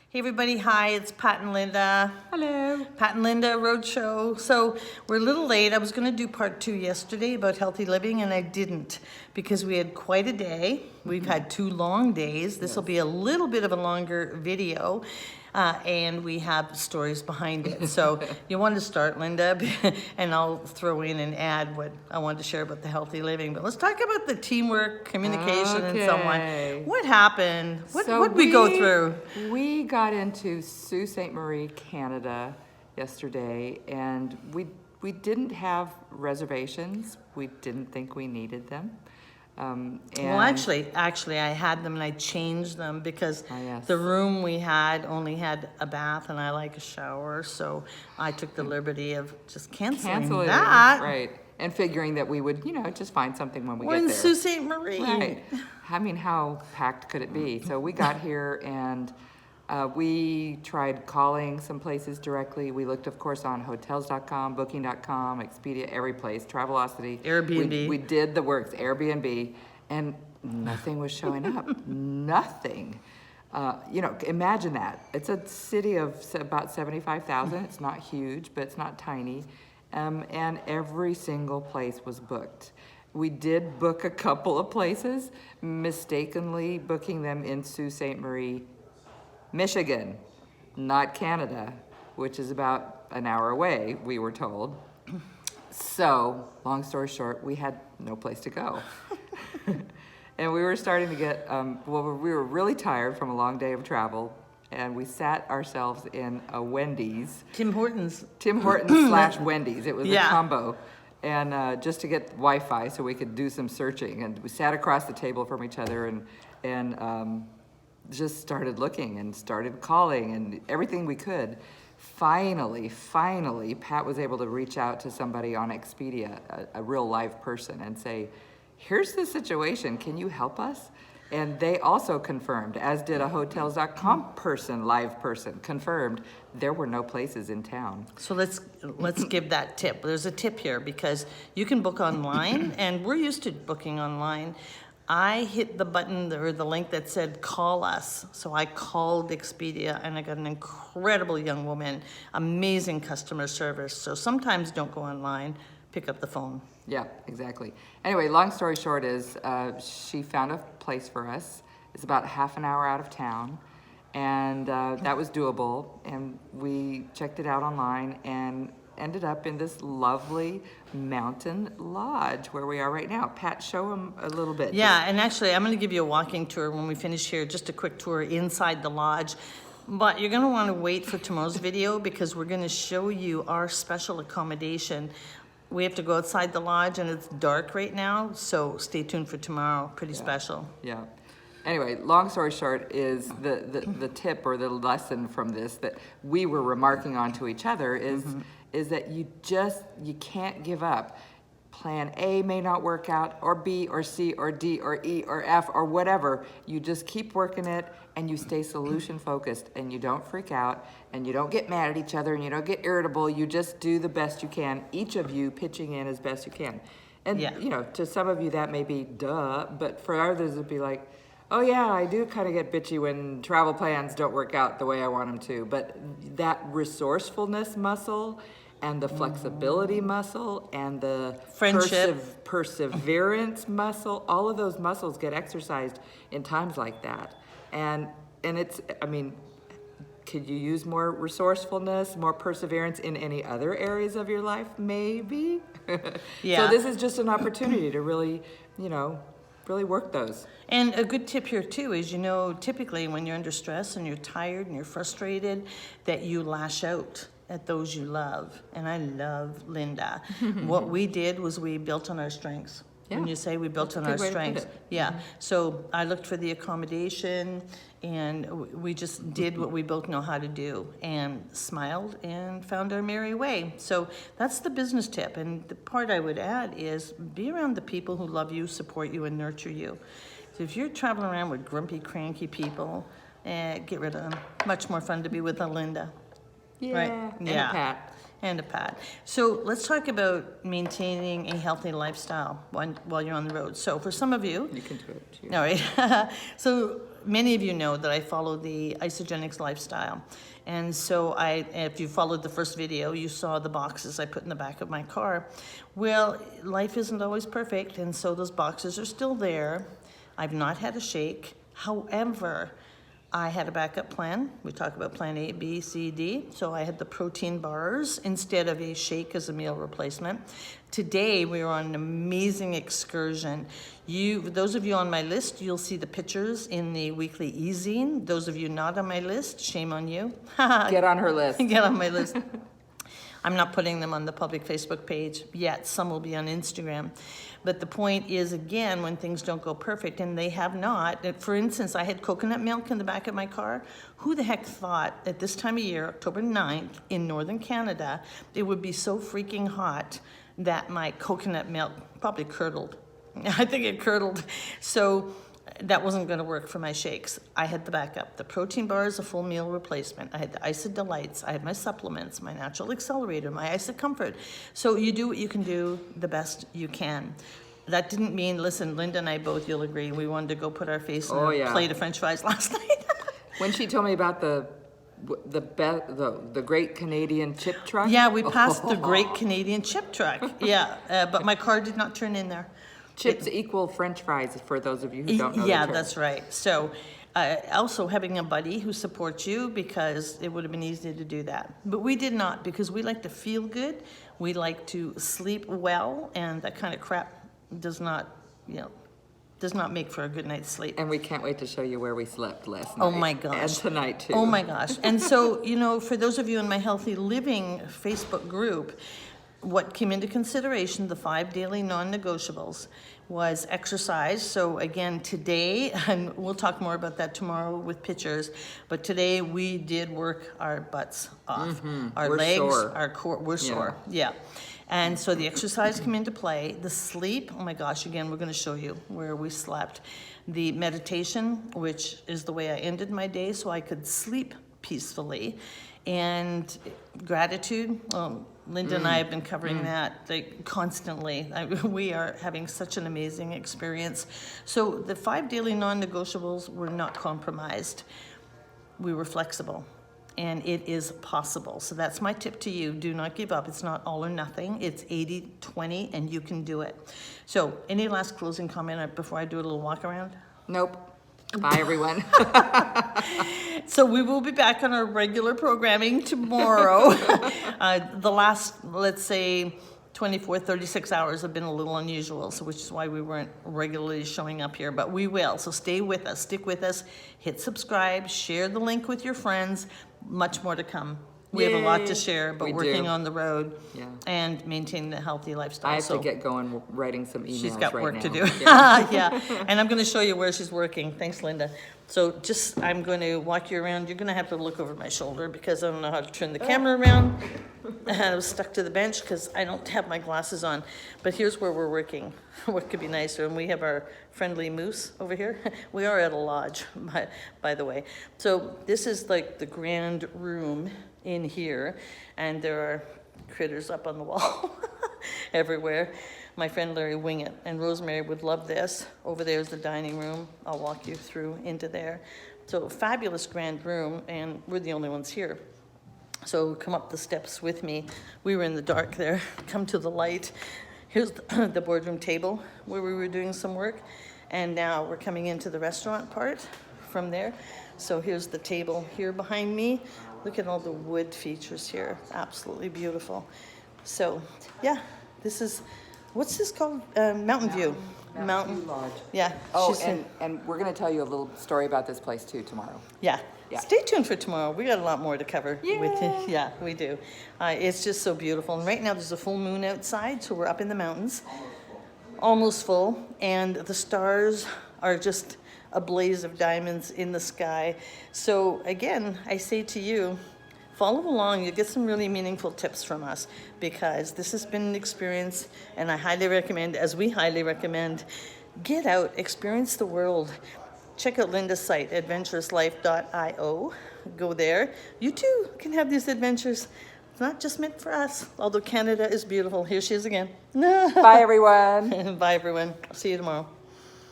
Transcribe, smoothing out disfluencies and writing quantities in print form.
Hey everybody, hi, it's Pat and Linda. Hello. Pat and Linda Roadshow. So we're a little late. I was going to do part 2 yesterday about healthy living and I didn't because we had quite a day. We've had 2 long days. This will be a little bit of a longer video and we have stories behind it. So you wanted to start, Linda, and I'll throw in and add what I wanted to share about the healthy living. But let's talk about the teamwork, communication, and so on. What happened? What did we go through? We got into Sault Ste. Marie, Canada yesterday, and we didn't have reservations. We didn't think we needed them. Well, actually, I had them and I changed them because the room we had only had a bath and I like a shower, so I took the liberty of just canceling that. Right, and figuring that we would, just find something when we get there. We're in Sault Ste. Marie. Right. I mean, how packed could it be? So we got here and we tried calling some places directly. We looked, of course, on hotels.com, booking.com, Expedia, every place, Travelocity. Airbnb. We did the works, Airbnb, and nothing was showing up. Nothing. Imagine that. It's a city of about 75,000. It's not huge, but it's not tiny. And every single place was booked. We did book a couple of places, mistakenly booking them in Sault Ste. Marie, Michigan, not Canada, which is about an hour away, we were told. So, long story short, we had no place to go. And we were starting to get, we were really tired from a long day of travel, and we sat ourselves in a Wendy's. Tim Hortons / Wendy's. It was a combo. And just to get Wi-Fi so we could do some searching. And we sat across the table from each other and just started looking and started calling and everything we could. Finally, Pat was able to reach out to somebody on Expedia, a real live person, and say, here's the situation, can you help us? And they also confirmed, as did a hotels.com live person, confirmed there were no places in town. So let's give that tip. There's a tip here because you can book online, and we're used to booking online. I hit the button or the link that said call us. So I called Expedia and I got an incredible young woman, amazing customer service. So sometimes don't go online, pick up the phone. Yeah, exactly. Anyway, long story short is she found a place for us. It's about half an hour out of town, and that was doable. And we checked it out online and ended up in this lovely mountain lodge where we are right now. Pat, show them a little bit. Yeah, and actually I'm going to give you a walking tour when we finish here, just a quick tour inside the lodge. But you're going to want to wait for tomorrow's video because we're going to show you our special accommodation. We have to go outside the lodge and it's dark right now, so stay tuned for tomorrow. Pretty special. Yeah. Anyway, long story short is the tip or the lesson from this that we were remarking on to each other is that you can't give up. Plan A may not work out, or B or C or D or E or F or whatever. You just keep working it and you stay solution focused and you don't freak out and you don't get mad at each other and you don't get irritable. You just do the best you can, each of you pitching in as best you can. And to some of you that may be duh, but for others it'd be like, oh yeah, I do kind of get bitchy when travel plans don't work out the way I want them to. But that resourcefulness muscle and the flexibility muscle and the friendship, perseverance muscle, all of those muscles get exercised in times like that. And it's, could you use more resourcefulness, more perseverance in any other areas of your life? Maybe. So this is just an opportunity to really, really work those. And a good tip here too is, typically when you're under stress and you're tired and you're frustrated, that you lash out at those you love. And I love Linda. What we did was we built on our strengths. Yeah. When you say we built on our strengths. Yeah. So I looked for the accommodation and we just did what we both know how to do and smiled and found our merry way. So that's the business tip. And the part I would add is be around the people who love you, support you, and nurture you. So if you're traveling around with grumpy, cranky people, get rid of them. Much more fun to be with a Linda. Yeah. Right? And a Pat. And a Pat. So let's talk about maintaining a healthy lifestyle while you're on the road. So for some of you... You can do it. All right. So many of you know that I follow the isogenics lifestyle. And so if you followed the first video, you saw the boxes I put in the back of my car. Well, life isn't always perfect, and so those boxes are still there. I've not had a shake. However, I had a backup plan. We talk about plan A, B, C, D. So I had the protein bars instead of a shake as a meal replacement. Today, we were on an amazing excursion. Those of you on my list, you'll see the pictures in the weekly e-zine. Those of you not on my list, shame on you. Get on her list. Get on my list. I'm not putting them on the public Facebook page yet. Some will be on Instagram. But the point is, again, when things don't go perfect, and they have not. For instance, I had coconut milk in the back of my car. Who the heck thought at this time of year, October 9th, in northern Canada, it would be so freaking hot that my coconut milk probably curdled. I think it curdled. So that wasn't going to work for my shakes. I had the backup. The protein bar is a full meal replacement. I had the Isa Delights. I had my supplements, my natural accelerator, my Isa Comfort. So you do what you can do the best you can. That didn't mean, listen, Linda and I both, you'll agree, we wanted to go put our face in a plate of French fries last night. When she told me about the Great Canadian Chip Truck. Yeah, we passed the Great Canadian Chip Truck. Yeah, but my car did not turn in there. Chips equal French fries, for those of you who don't know. Yeah, that's right. So also having a buddy who supports you, because it would have been easy to do that. But we did not, because we like to feel good. We like to sleep well, and that kind of crap does not make for a good night's sleep. And we can't wait to show you where we slept last night. Oh my gosh. And tonight too. Oh my gosh. And so, for those of you in my Healthy Living Facebook group, what came into consideration, the 5 daily non-negotiables, was exercise. So again, today, and we'll talk more about that tomorrow with pictures, but today we did work our butts off. Our We're legs, sore. our core, we're sore. Yeah. And so the exercise came into play. The sleep, oh my gosh, again, we're going to show you where we slept. The meditation, which is the way I ended my day so I could sleep peacefully. And gratitude, Linda and I have been covering that constantly. We are having such an amazing experience. So the 5 daily non-negotiables were not compromised. We were flexible. And it is possible. So that's my tip to you. Do not give up. It's not all or nothing. It's 80-20, and you can do it. So any last closing comment before I do a little walk around? Nope. Bye, everyone. So we will be back on our regular programming tomorrow. The last, let's say, 24, 36 hours have been a little unusual, so which is why we weren't regularly showing up here, but we will. So stay with us, stick with us, hit subscribe, share the link with your friends. Much more to come. We have a lot to share, but We working do. on the road Yeah. and maintaining a healthy lifestyle. I have So to get going writing some emails she's got right work now. to do. Yeah. Yeah, and I'm going to show you where she's working. Thanks, Linda. So I'm going to walk you around. You're going to have to look over my shoulder because I don't know how to turn the camera around. And I was stuck to the bench because I don't have my glasses on. But here's where we're working. What could be nicer? And we have our friendly moose over here. We are at a lodge, by the way. So this is like the grand room in here, and there are critters up on the wall everywhere. My friend Larry Wingett and Rosemary would love this. Over there is the dining room. I'll walk you through into there. So fabulous grand room, and we're the only ones here. So come up the steps with me. We were in the dark there. Come to the light. Here's the boardroom table where we were doing some work. And now we're coming into the restaurant part from there. So here's the table here behind me. Look at all the wood features here. Absolutely beautiful. So yeah, this is, what's this called? Mountain View. Mountain View Lodge. Yeah. Oh, she's in- and we're going to tell you a little story about this place too tomorrow. Yeah. Yeah. Stay tuned for tomorrow. We got a lot more to cover. Yeah. Yeah, we do. It's just so beautiful. And right now there's a full moon outside, so we're up in the mountains. Almost full. And the stars are just a blaze of diamonds in the sky. So again, I say to you, follow along. You'll get some really meaningful tips from us, because this has been an experience, and I highly recommend, as we highly recommend, get out, experience the world. Check out Linda's site, adventurouslife.io. Go there. You too can have these adventures. It's not just meant for us, although Canada is beautiful. Here she is again. Bye, everyone. Bye, everyone. I'll see you tomorrow.